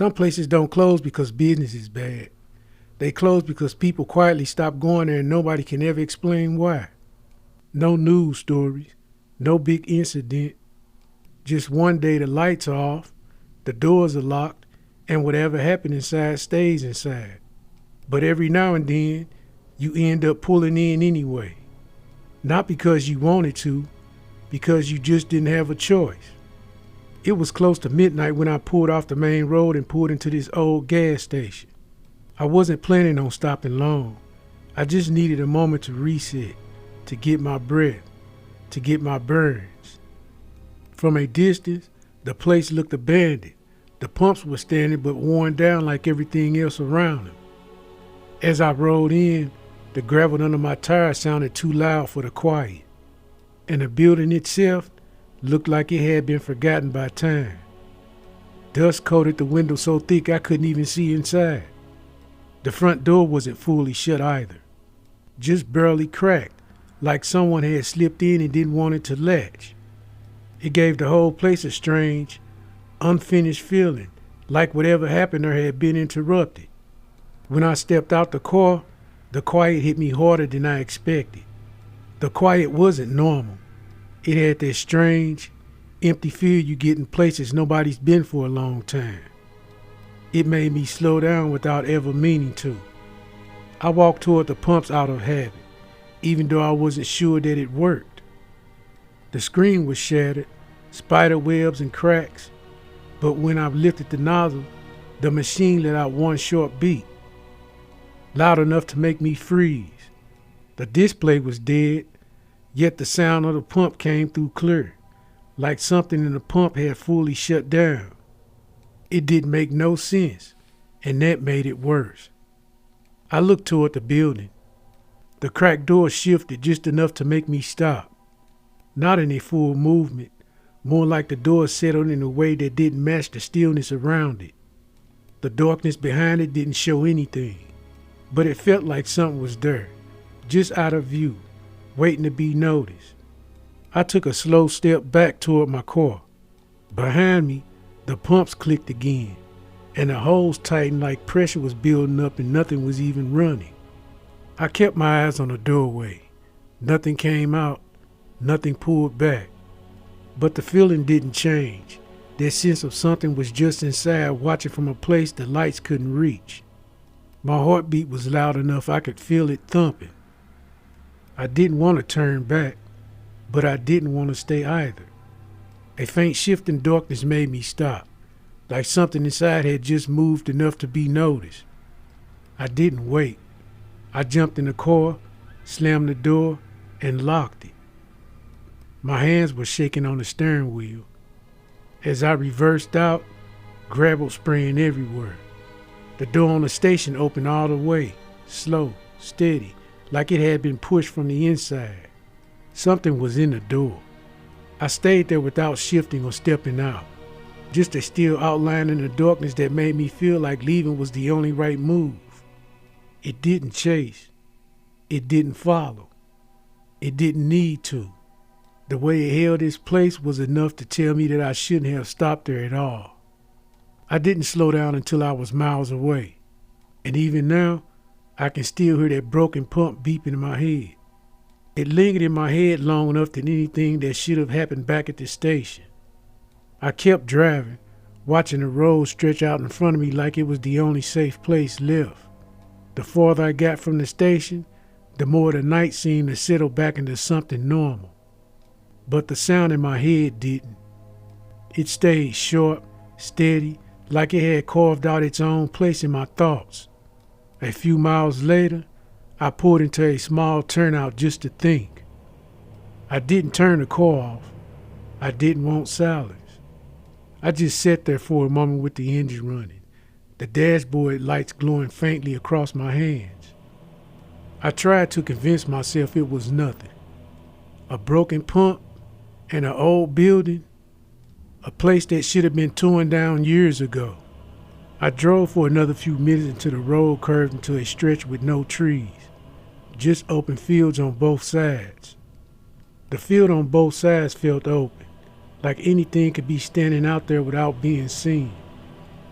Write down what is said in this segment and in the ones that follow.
Some places don't close because business is bad. They close because people quietly stop going there and nobody can ever explain why. No news stories, no big incident. Just one day the lights are off, the doors are locked, and whatever happened inside stays inside. But every now and then, you end up pulling in anyway. Not because you wanted to, because you just didn't have a choice. It was close to midnight when I pulled off the main road and pulled into this old gas station. I wasn't planning on stopping long. I just needed a moment to reset, to get my breath, to get my bearings. From a distance, the place looked abandoned. The pumps were standing but worn down like everything else around them. As I rolled in, the gravel under my tires sounded too loud for the quiet, and the building itself looked like it had been forgotten by time. Dust coated the window so thick I couldn't even see inside. The front door wasn't fully shut either, just barely cracked, like someone had slipped in and didn't want it to latch. It gave the whole place a strange, unfinished feeling, like whatever happened there had been interrupted. When I stepped out the car, the quiet hit me harder than I expected. The quiet wasn't normal. It had that strange, empty feel you get in places nobody's been for a long time. It made me slow down without ever meaning to. I walked toward the pumps out of habit, even though I wasn't sure that it worked. The screen was shattered, spider webs and cracks, but when I lifted the nozzle, the machine let out one short beat, loud enough to make me freeze. The display was dead, yet the sound of the pump came through clear, like something in the pump had fully shut down. It didn't make no sense, and that made it worse. I looked toward the building. The cracked door shifted just enough to make me stop. Not in a full movement, more like the door settled in a way that didn't match the stillness around it. The darkness behind it didn't show anything, but it felt like something was there, just out of view, waiting to be noticed. I took a slow step back toward my car. Behind me, the pumps clicked again, and the hose tightened like pressure was building up and nothing was even running. I kept my eyes on the doorway. Nothing came out, nothing pulled back. But the feeling didn't change. That sense of something was just inside, watching from a place the lights couldn't reach. My heartbeat was loud enough I could feel it thumping. I didn't want to turn back, but I didn't want to stay either. A faint shift in darkness made me stop, like something inside had just moved enough to be noticed. I didn't wait. I jumped in the car, slammed the door, and locked it. My hands were shaking on the steering wheel. As I reversed out, gravel spraying everywhere. The door on the station opened all the way, slow, steady, like it had been pushed from the inside. Something was in the door. I stayed there without shifting or stepping out, just a still outline in the darkness that made me feel like leaving was the only right move. It didn't chase. It didn't follow. It didn't need to. The way it held its place was enough to tell me that I shouldn't have stopped there at all. I didn't slow down until I was miles away, and even now, I can still hear that broken pump beeping in my head. It lingered in my head long enough than anything that should have happened back at the station. I kept driving, watching the road stretch out in front of me like it was the only safe place left. The farther I got from the station, the more the night seemed to settle back into something normal. But the sound in my head didn't. It stayed sharp, steady, like it had carved out its own place in my thoughts. A few miles later, I pulled into a small turnout just to think. I didn't turn the car off. I didn't want silence. I just sat there for a moment with the engine running, the dashboard lights glowing faintly across my hands. I tried to convince myself it was nothing. A broken pump and an old building, a place that should have been torn down years ago. I drove for another few minutes until the road curved into a stretch with no trees, just open fields on both sides. The field on both sides felt open, like anything could be standing out there without being seen.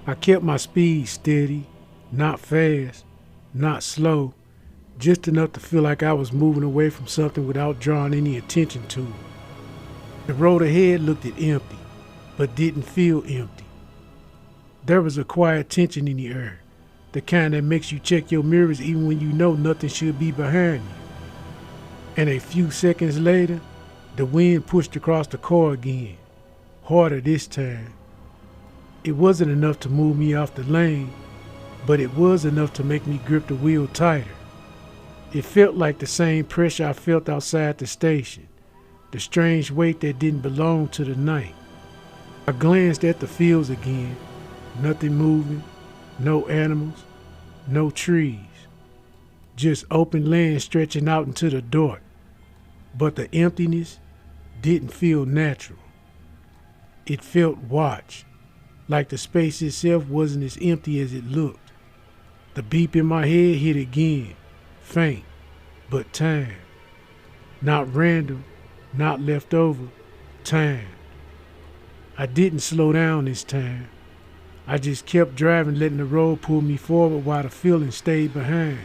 I kept my speed steady, not fast, not slow, just enough to feel like I was moving away from something without drawing any attention to it. The road ahead looked empty, but didn't feel empty. There was a quiet tension in the air, the kind that makes you check your mirrors even when you know nothing should be behind you. And a few seconds later, the wind pushed across the car again, harder this time. It wasn't enough to move me off the lane, but it was enough to make me grip the wheel tighter. It felt like the same pressure I felt outside the station, the strange weight that didn't belong to the night. I glanced at the fields again, nothing moving, no animals, no trees, just open land stretching out into the dark. But the emptiness didn't feel natural. It felt watched, like the space itself wasn't as empty as it looked. The beep in my head hit again, faint, but timed. Not random, not left over, timed. I didn't slow down this time. I just kept driving, letting the road pull me forward while the feeling stayed behind,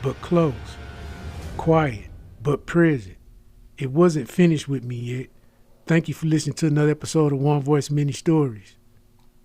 but close, quiet, but present. It wasn't finished with me yet. Thank you for listening to another episode of One Voice Many Stories.